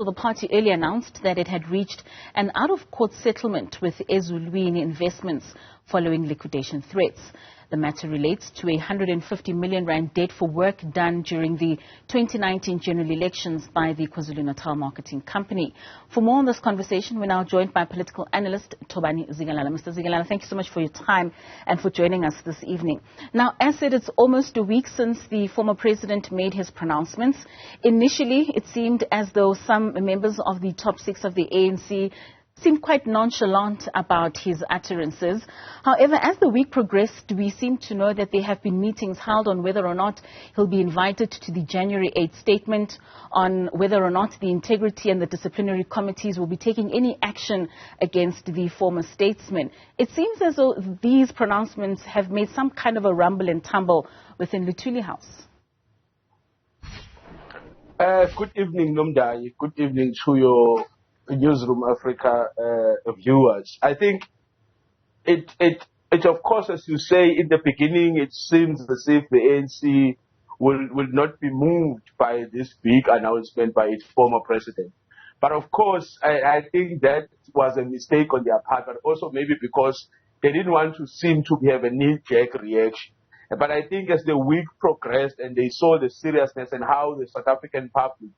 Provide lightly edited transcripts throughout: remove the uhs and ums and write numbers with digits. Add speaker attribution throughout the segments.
Speaker 1: The party earlier announced that it had reached an out-of-court settlement with Ezulwini Investments following liquidation threats. The matter relates to a 150 million rand debt for work done during the 2019 general elections by the KwaZulu-Natal Marketing Company. For more on this conversation, we're now joined by political analyst Thobani Zikalala. Mr. Zikalala, thank you so much for your time and for joining us this evening. Now, as said, it's almost a week since the former president made his pronouncements. Initially, it seemed as though some members of the top six of the ANC seemed quite nonchalant about his utterances. However, as the week progressed, we seem to know that there have been meetings held on whether or not he'll be invited to the January 8th statement, on whether or not the integrity and the disciplinary committees will be taking any action against the former statesman. It seems as though these pronouncements have made some kind of a rumble and tumble within Luthuli House.
Speaker 2: Good evening, Nomdai. Good evening to your Newzroom Afrika viewers. I think it of course, as you say, in the beginning, it seems as if the ANC will not be moved by this big announcement by its former president. But of course, I think that was a mistake on their part, but also maybe because they didn't want to seem to have a knee-jerk reaction. But I think as the week progressed and they saw the seriousness and how the South African public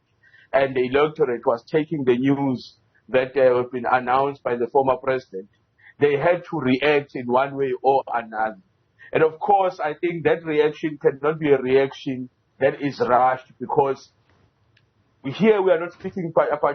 Speaker 2: and the electorate was taking the news that have been announced by the former president, they had to react in one way or another. And of course, I think that reaction cannot be a reaction that is rushed, because here we are not speaking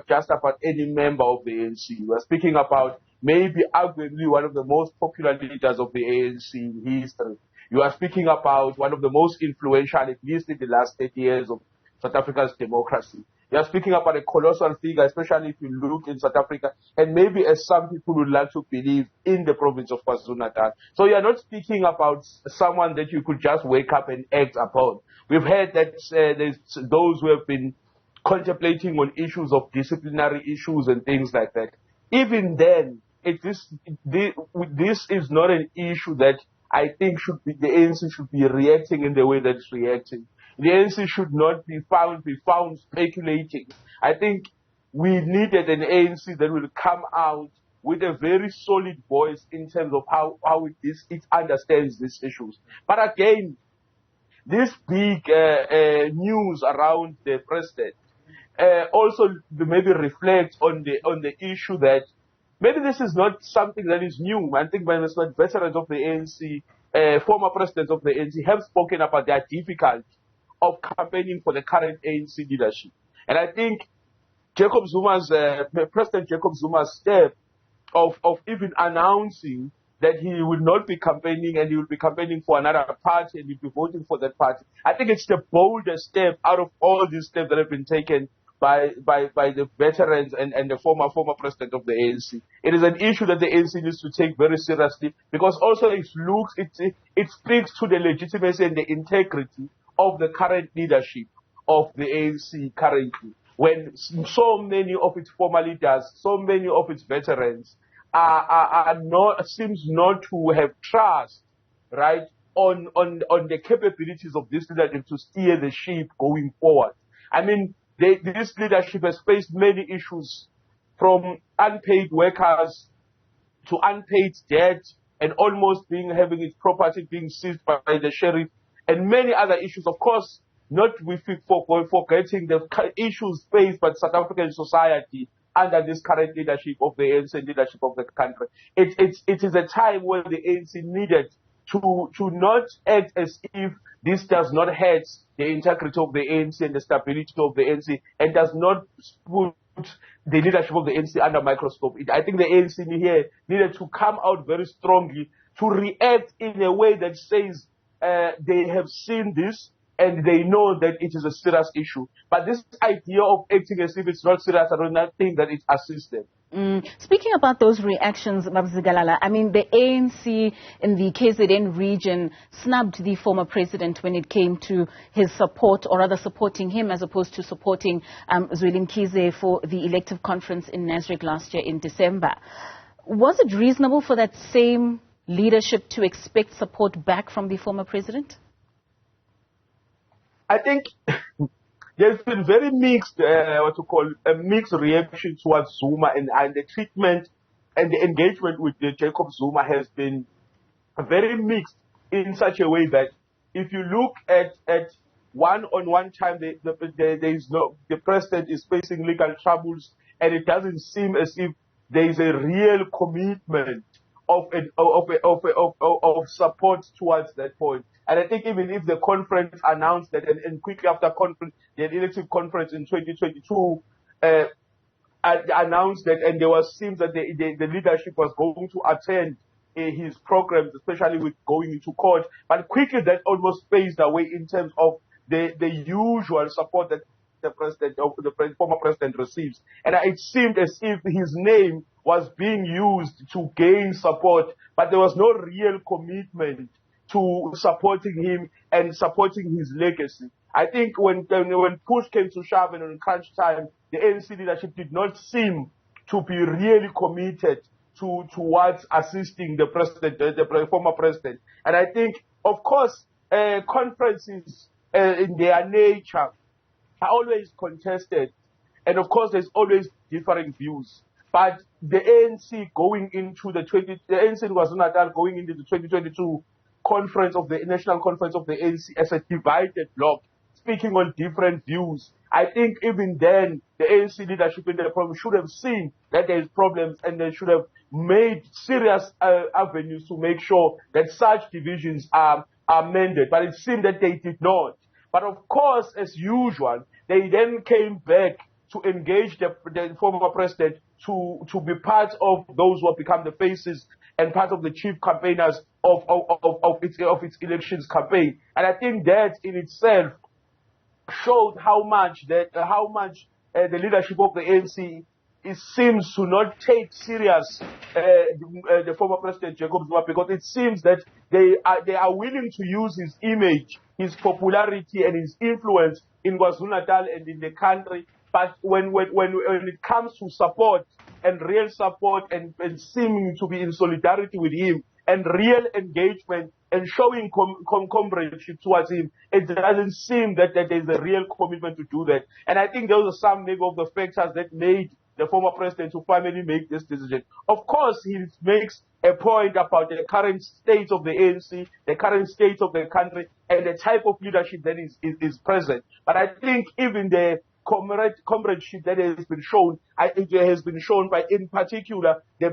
Speaker 2: just about any member of the ANC. We are speaking about maybe arguably one of the most popular leaders of the ANC in history. You are speaking about one of the most influential, at least in the last 30 years of South Africa's democracy. You are speaking about a colossal figure, especially if you look in South Africa, and maybe as some people would like to believe, in the province of KwaZulu-Natal. So you are not speaking about someone that you could just wake up and act upon. We've heard that there's those who have been contemplating on issues of disciplinary issues and things like that. Even then, this is not an issue that I think the ANC should be reacting in the way that it's reacting. The ANC should not be found speculating. I think we needed an ANC that will come out with a very solid voice in terms of how it understands these issues. But again, this big news around the president also maybe reflects on the issue that maybe this is not something that is new. I think when veterans of the ANC, former presidents of the ANC, have spoken about their difficulty of campaigning for the current ANC leadership. And I think President Jacob Zuma's step of even announcing that he will not be campaigning and he will be campaigning for another party and he'll be voting for that party, I think it's the boldest step out of all these steps that have been taken by the veterans and the former president of the ANC. It is an issue that the ANC needs to take very seriously, because also it speaks to the legitimacy and the integrity of the current leadership of the ANC currently, when so many of its former leaders, so many of its veterans seems not to have trust, right, on the capabilities of this leadership to steer the ship going forward. I mean, this leadership has faced many issues, from unpaid workers to unpaid debt, and almost having its property being seized by the sheriff, and many other issues. Of course, not forgetting the issues faced by South African society under this current leadership of the ANC and leadership of the country. It is a time where the ANC needed to not act as if this does not hurt the integrity of the ANC and the stability of the ANC, and does not put the leadership of the ANC under microscope. I think the ANC here needed to come out very strongly to react in a way that says they have seen this and they know that it is a serious issue. But this idea of acting as if it's not serious, I do not think that it assists them.
Speaker 1: Speaking about those reactions, Mr. Zikalala, I mean, the ANC in the KZN region snubbed the former president when it came to his support, or rather supporting him as opposed to supporting Zweli Mkhize for the elective conference in Nasrec last year in December. Was it reasonable for that same leadership to expect support back from the former president?
Speaker 2: I think there's been very mixed, a mixed reaction towards Zuma, and the treatment and the engagement with Jacob Zuma has been very mixed in such a way that if you look at one time, the president is facing legal troubles, and it doesn't seem as if there is a real commitment of support towards that point. And I think even if the conference announced that, and quickly after the elective conference in 2022 announced that, and there seems that the leadership was going to attend his programs, especially with going into court, but quickly that almost phased away in terms of the usual support that the former president receives. And it seemed as if his name was being used to gain support, but there was no real commitment to supporting him and supporting his legacy. I think when push came to shove and in crunch time, the ANC leadership did not seem to be really committed towards assisting the president, the former president. And I think, of course, conferences in their nature are always contested, and of course, there's always differing views. But the ANC going into the ANC KwaZulu-Natal going into the 2022 conference of the National Conference of the ANC as a divided bloc, speaking on different views. I think even then, the ANC leadership in the province should have seen that there is problems, and they should have made serious avenues to make sure that such divisions are mended. But it seemed that they did not. But of course, as usual, they then came back to engage the former president to be part of those who have become the faces and part of the chief campaigners of its elections campaign. And I think that in itself showed how much the leadership of the ANC seems to not take serious the former president Jacob Zuma, because it seems that they are willing to use his image, his popularity, and his influence in KwaZulu-Natal and in the country. But when it comes to support and real support and seeming to be in solidarity with him and real engagement and showing comradeship towards him, it doesn't seem that there's a real commitment to do that. And I think those are some maybe of the factors that made the former president to finally make this decision. Of course, he makes a point about the current state of the ANC, the current state of the country, and the type of leadership that is present. But I think even the comradeship that has been shown, I think it has been shown by, in particular, the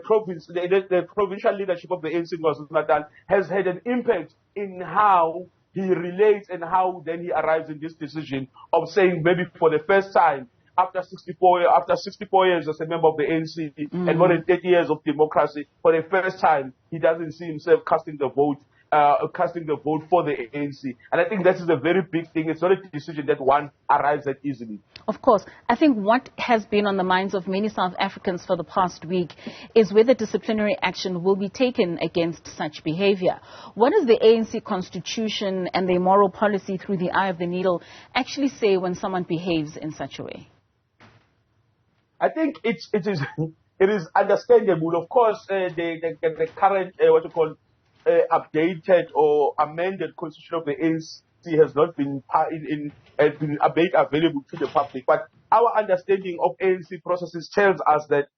Speaker 2: provincial leadership of the ANC in KwaZulu-Natal has had an impact in how he relates and how then he arrives in this decision of saying maybe for the first time, after 64 years as a member of the ANC and more than 30 years of democracy, for the first time, he doesn't see himself casting the vote for the ANC. And I think that is a very big thing. It's not a decision that one arrives at easily.
Speaker 1: Of course. I think what has been on the minds of many South Africans for the past week is whether disciplinary action will be taken against such behavior. What does the ANC constitution and the moral policy through the eye of the needle actually say when someone behaves in such a way?
Speaker 2: I think it is understandable. Of course, the current updated or amended constitution of the ANC has not been made available to the public. But our understanding of ANC processes tells us that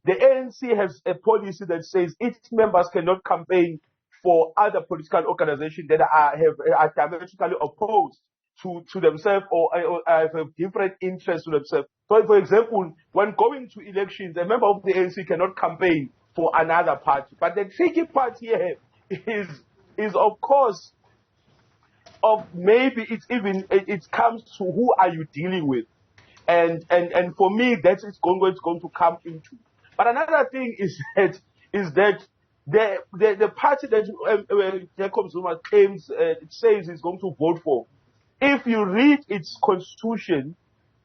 Speaker 2: the ANC has a policy that says its members cannot campaign for other political organizations that are diametrically opposed to themselves or have different interests to themselves. So, for example, when going to elections, a member of the ANC cannot campaign for another party. But the tricky part here is of course, of maybe it comes to who are you dealing with, and for me that's going to come into. But another thing is that the party that Jacob Zuma claims says he's going to vote for, if you read its constitution,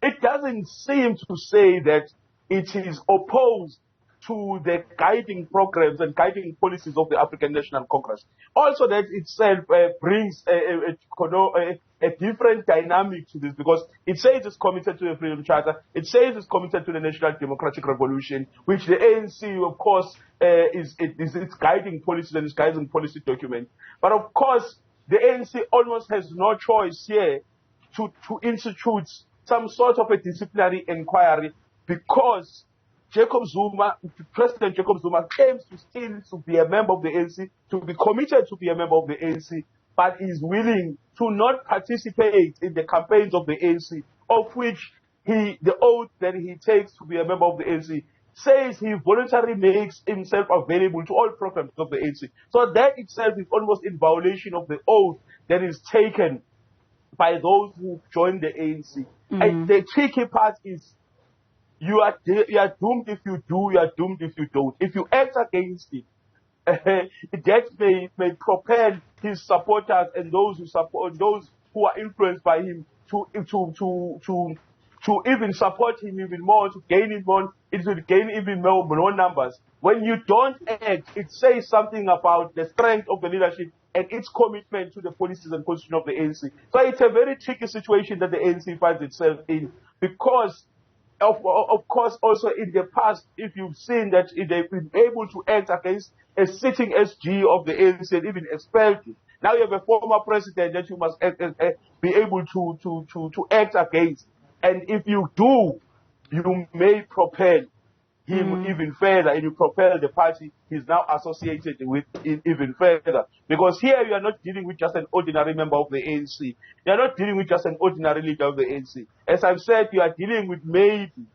Speaker 2: it doesn't seem to say that it is opposed to the guiding programs and guiding policies of the African National Congress. Also, that itself brings a different dynamic to this, because it says it's committed to the Freedom Charter, it says it's committed to the National Democratic Revolution, which the ANC, of course, is its guiding policies and its guiding policy document. But of course, the ANC almost has no choice here to institute some sort of a disciplinary inquiry, because President Jacob Zuma claims to still to be a member of the ANC, to be committed to be a member of the ANC, but is willing to not participate in the campaigns of the ANC, of which the oath that he takes to be a member of the ANC says he voluntarily makes himself available to all programs of the ANC. So that itself is almost in violation of the oath that is taken by those who join the ANC. And the tricky part is you are doomed if you do, you are doomed if you don't. If you act against it, that may propel his supporters and those who support, those who are influenced by him to even support him even more, to gain him more, it will gain even more numbers. When you don't act, it says something about the strength of the leadership and its commitment to the policies and constitution of the ANC. So it's a very tricky situation that the ANC finds itself in, because of course, also in the past, if you've seen that they've been able to act against a sitting SG of the ANC and even expelled it. Now you have a former president that you must be able to act against. And if you do, you may propel him even further, and you propel the party he's now associated with even further. Because here you are not dealing with just an ordinary member of the ANC. You are not dealing with just an ordinary leader of the ANC. As I've said, you are dealing with maybe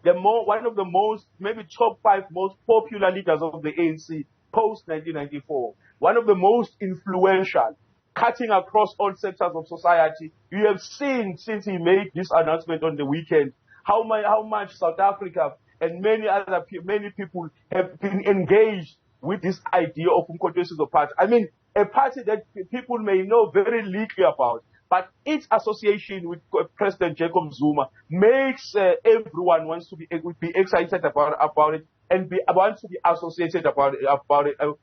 Speaker 2: one of the most, maybe top 5 most popular leaders of the ANC post-1994. One of the most influential, cutting across all sectors of society. You have seen since he made this announcement on the weekend how much South Africa and many people have been engaged with this idea of Umkhonto party. I mean, a party that people may know very little about, but its association with President Jacob Zuma makes everyone wants to be excited about it and wants to be associated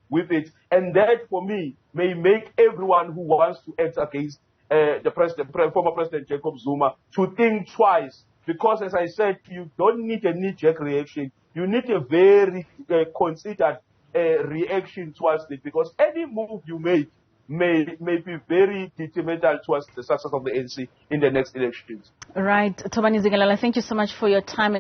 Speaker 2: with it. And that, for me, may make everyone who wants to act against former President Jacob Zuma to think twice. Because, as I said, you don't need a knee-jerk reaction. You need a very considered reaction towards it. Because any move you make may be very detrimental towards the success of the ANC in the next elections.
Speaker 1: Right. Thobani Zikalala, thank you so much for your time.